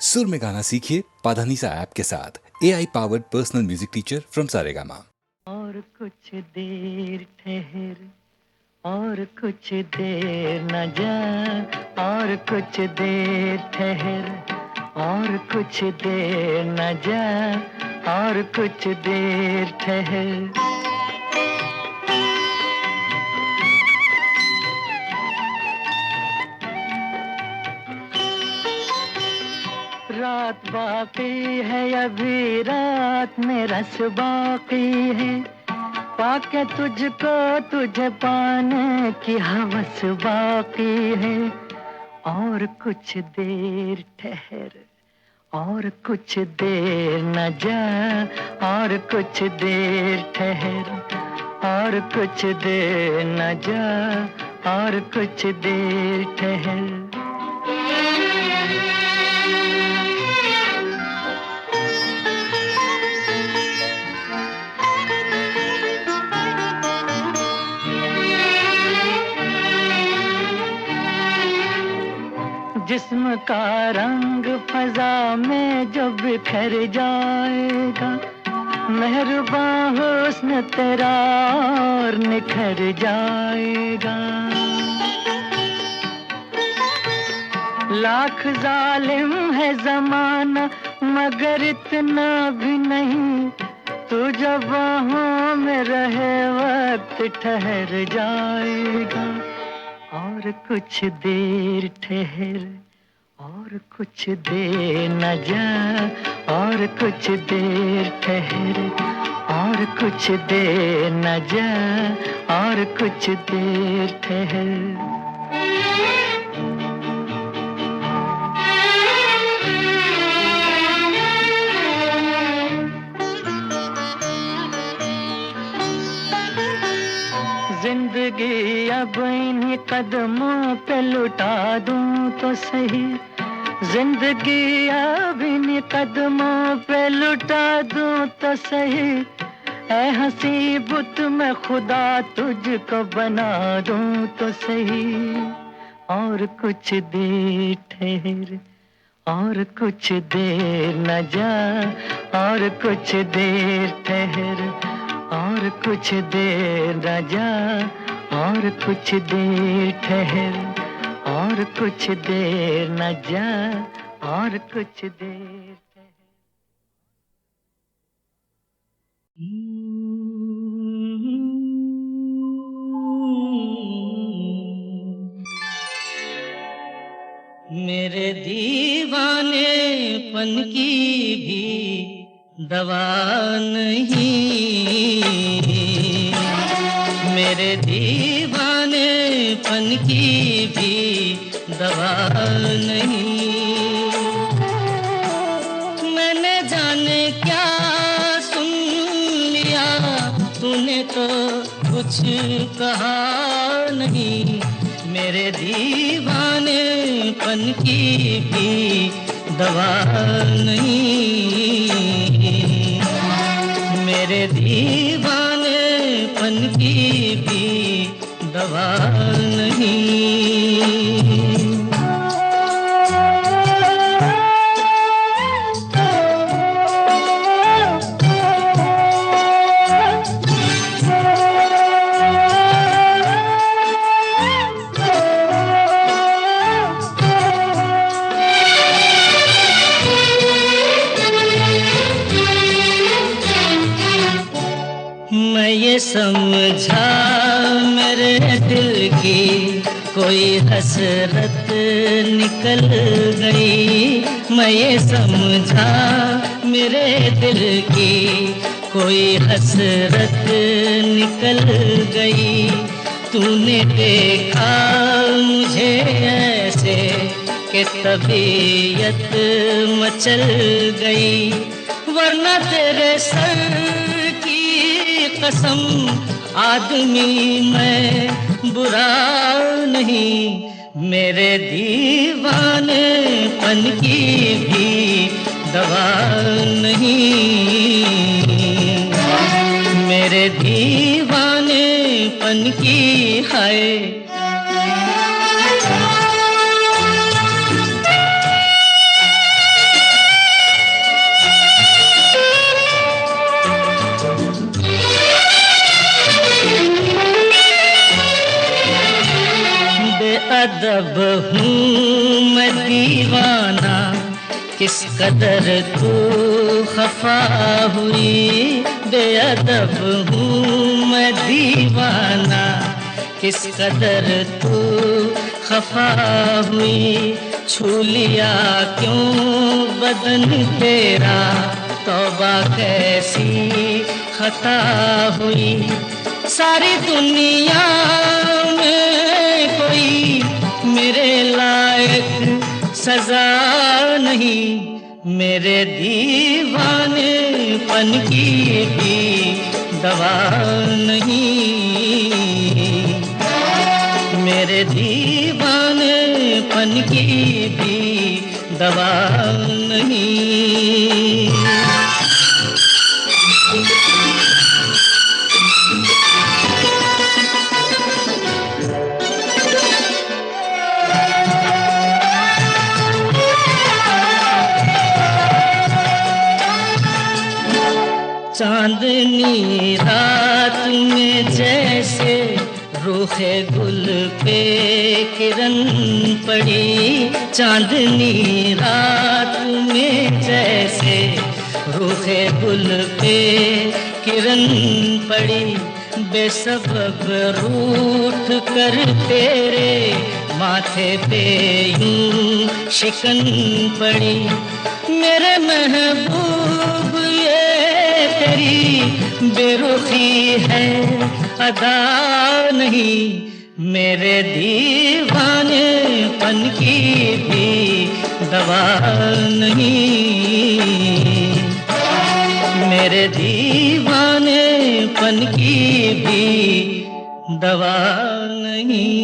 सुर में गाना सीखिए पाधानीसा ऐप के साथ। AI powered personal music teacher from Saregama. और कुछ देर ठहर, और कुछ देर न जा, और कुछ देर ठहर, और कुछ देर न जा, और कुछ देर ठहर। रात बाकी है, अभी रात में रस बाकी है, पाके तुझको तुझे पाने की हवस बाकी है। और कुछ देर ठहर, और कुछ देर न जा, और कुछ देर ठहर, और कुछ देर न जा, और कुछ देर ठहर। जिस्म का रंग फजा में जो बिखर जाएगा, मेहरबान हुस्न तेरा और निखर जाएगा। लाख जालिम है जमाना मगर इतना भी नहीं, तू जब बाहों में रहे वक्त ठहर जाएगा। और कुछ देर ठहर, और कुछ देर न जा, और कुछ देर ठहर, और कुछ देर न जा, और कुछ देर ठहर। जिंदगी अब इन्हीं कदमों पे लुटा दूं तो सही, जिंदगी अब इन्हीं कदमों पे लुटा दूं तो सही, ऐ हंसी बुत में खुदा तुझको बना दूं तो सही। और कुछ देर ठहर, और कुछ देर न जा, और कुछ देर ठहर, और कुछ देर न जा, और कुछ देर ठहर, और कुछ देर न जा, और कुछ देर ठहर। मेरे दीवानेपन की भी दवा नहीं, मेरे दीवानेपन की भी दवा नहीं। मैंने जाने क्या सुन लिया, तूने तो कुछ कहा नहीं। मेरे दीवानेपन की भी दवा नहीं, मेरे दीवानेपन की भी दवा नहीं। मैं ये समझा मेरे दिल की कोई हसरत निकल गई, मैं ये समझा मेरे दिल की कोई हसरत निकल गई। तूने देखा मुझे ऐसे कि तबीयत मचल गई, वरना तेरे सर कसम आदमी मैं बुरा नहीं। मेरे दीवानेपन की भी दवा नहीं, मेरे दीवानेपन की है। बेअदब हूँ मैं दीवाना, किस कदर तू खफा हुई। बेअदब हूँ मैं दीवाना, किस कदर तू खफा हुई। छू लिया क्यों बदन तेरा, तौबा कैसी खता हुई। सारी दुनिया में कोई मेरे लायक सजा नहीं, मेरे दीवानेपन की भी दवा नहीं, मेरे दीवानेपन की भी दवा नहीं। चांदनी रात में जैसे रूखे गुल पे किरण पड़ी। चांदनी रात में जैसे रूखे गुल पे किरण पड़ी। बेसबब रूठ कर तेरे माथे पे यूं शिकन पड़ी। मेरे महबूब ये तेरी बेरुखी है अदा नहीं, मेरे दीवानेपन की भी दवा नहीं, मेरे दीवानेपन की भी दवा नहीं।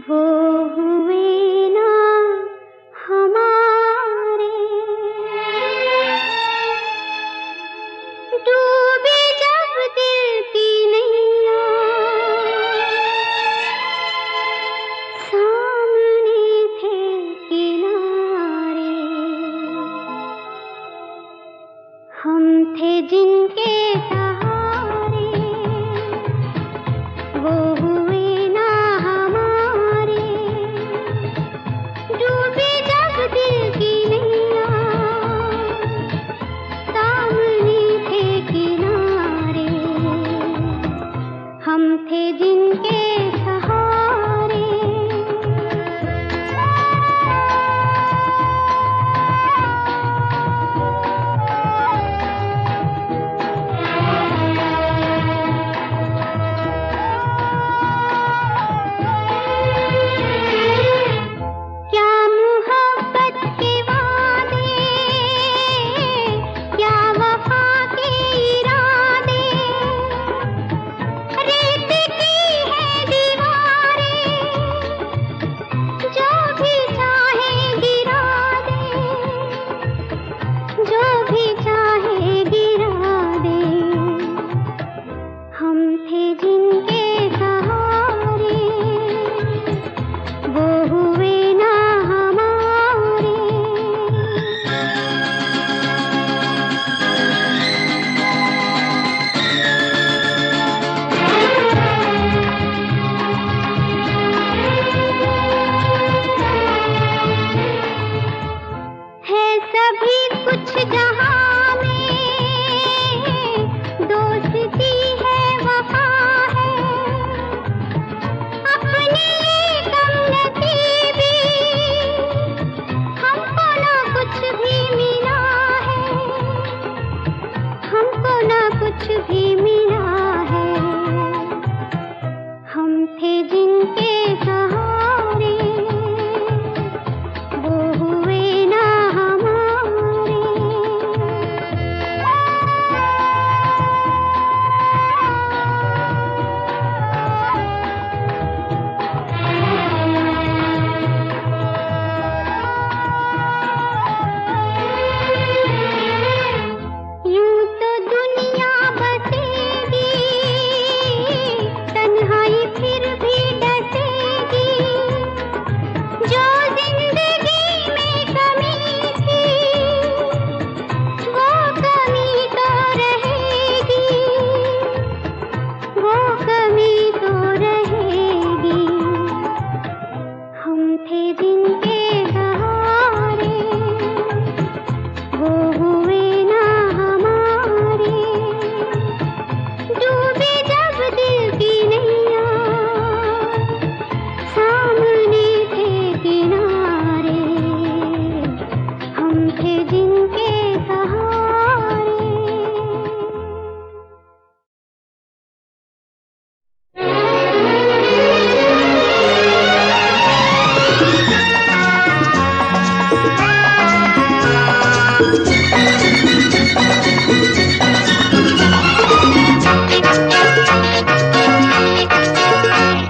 वो हुए ना हमारे, डूबे जब दिल की नैया, सामने थे किनारे, हम थे जिनके सहारे, वो हुए ना हमारे, डूबे जब दिल की नैया, सामने थे किनारे, हम थे जिनके सहारे। क्या मोहब्बत के वादे, क्या वफा के इरादे, रेत की है दीवारें, जो भी चाहे गिरा दे, जो भी चाहे गिरा दे, हम थे जिनके सहारे, वो हुए ना हमारे। है सभी कुछ जहां में, दोस्ती है वफा है, अपने लिए कमनसीबी, हमको ना कुछ भी मिला है, हमको ना कुछ भी मिला है, हम थे जिनके सहारे, वो हुए ना हमारे। यूं तो दुनिया बसेगी, तन्हाई फिर भी डसेगी, जो जिंदगी में कमी थी, वो कमी तो रहेगी, वो कमी तो रहेगी, हम थे जिनके सहारे, वो हुए ना हमारे, डूबे जब दिल की नैया, सामने थे किनारे, हम थे जिनके सहारे।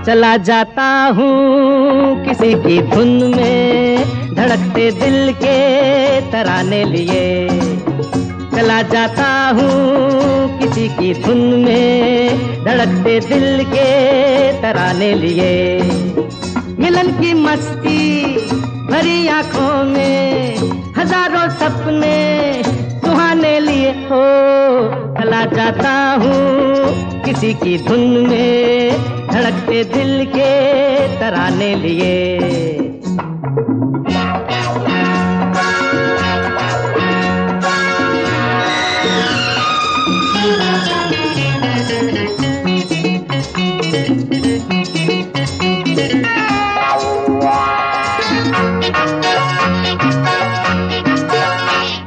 चला जाता हूँ किसी की धुन में, धड़कते दिल के तराने लिए, चला जाता हूँ किसी की धुन में, धड़कते दिल के तराने लिए, मिलन की मस्ती भरी आंखों में, हजारों सपने सुहाने लिए हो, चला जाता हूँ किसी की धुन में, धड़कते दिल के तराने लिए।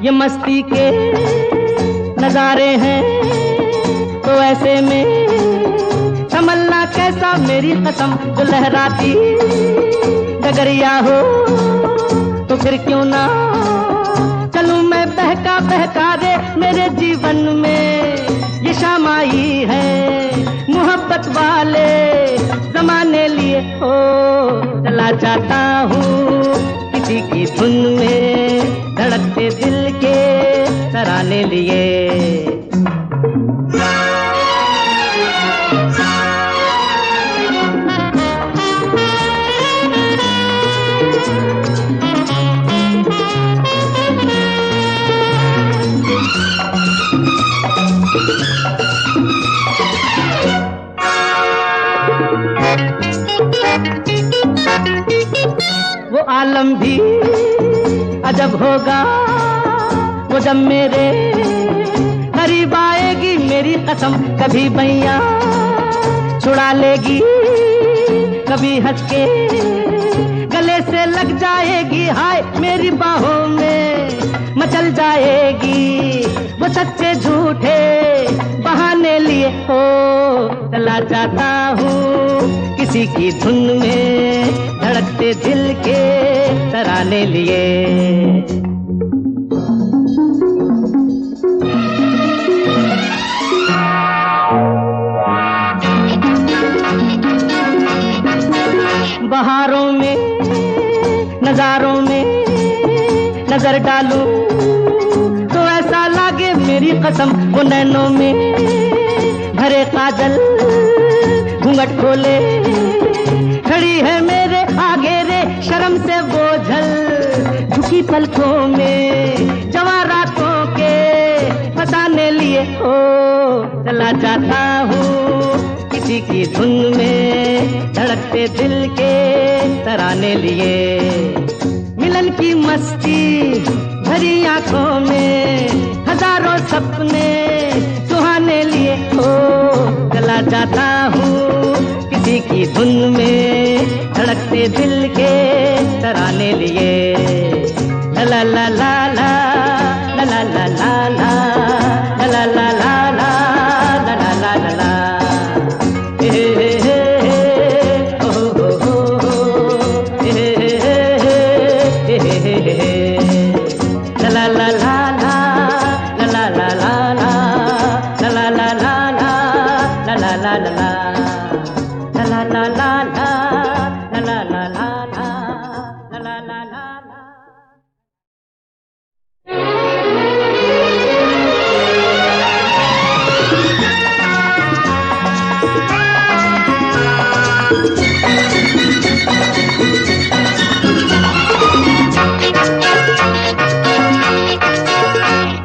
ये मस्ती के नजारे हैं तो ऐसे में तमन्ना कैसा मेरी कसम, जो लहराती डगरिया हो तो फिर क्यों ना चलूं मैं बहका बहका रे, मेरे जीवन में ये शाम आई है मोहब्बत वाले जमाने लिए ओ चला जाता हूँ किसी की धुन में, धड़कते दिल के तराने लिए। वो आलम भी अजब होगा वो जब मेरे करीब आएगी, मेरी कसम कभी बैया छुड़ा लेगी, कभी हंस के गले से लग जाएगी, हाय मेरी बाहों में मचल जाएगी। वो सच्चे झूठे बहाने लिए हो चला जाता हूँ किसी की धुन में, धड़कते दिल के तराने लिए। बहारों में नजारों में नजर डालूं तो ऐसा लागे मेरी कसम, वो नैनों में भरे काजल घूंघट खोले खड़ी है मेरे आगे रे, शर्म से बोझल झुकी पलकों में जवां रातों के फसाने लिए ओ चला जाता हूँ किसी की धुन में, धड़कते दिल के तराने लिए। मिलन की मस्ती भरी आंखों में हजारों सपने सुहाने लिए ओ चला जाता हूँ किसी की धुन में, धड़कते दिल के तराने लिए। ला ला ला ला ला ला ला ला ला ला ला ला ला ला ला ला ला ला।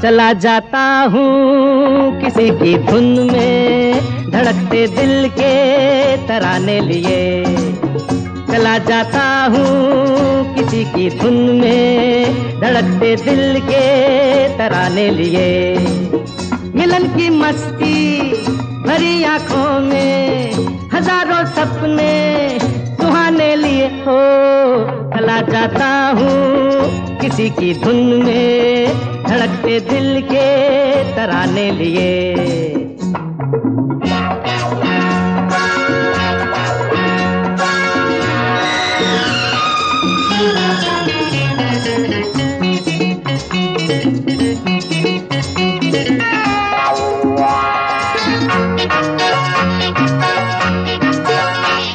चला जाता हूँ किसी की धुन में, धड़कते दिल के तराने लिए। चला जाता हूँ किसी की धुन में, धड़कते दिल के तराने लिए। मिलन की मस्ती भरी आंखों में हजारों सपने सुहाने लिए हो चला जाता हूँ किसी की धुन में, धड़कते दिल के तराने लिए।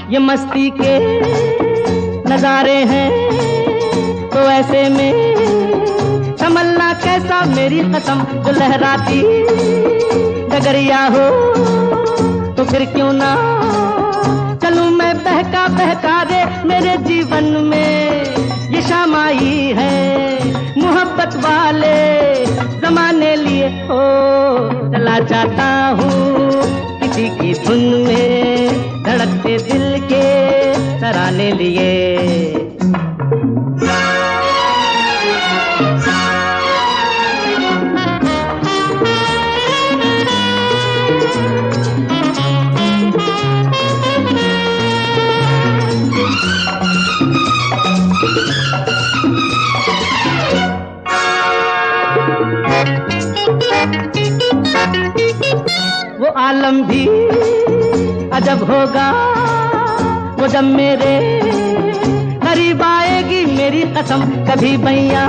ये मस्ती के नजारे हैं तो ऐसे में संभलना कैसा मेरी कसम, जो लहराती डगरिया हो तो फिर क्यों ना चलूं मैं बहका बहका रे। मेरे जीवन में ये शाम आई है मोहब्बत वाले जमाने लिए हो चला जाता हूँ किसी की धुन में, धड़कते दिल के तराने लिए। वो आलम भी अजब होगा वो जब मेरे करीब आएगी, मेरी कसम कभी बैया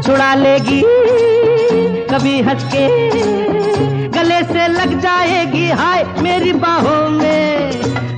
छुड़ा लेगी, कभी हंस के गले से लग जाएगी, हाय मेरी बाहों में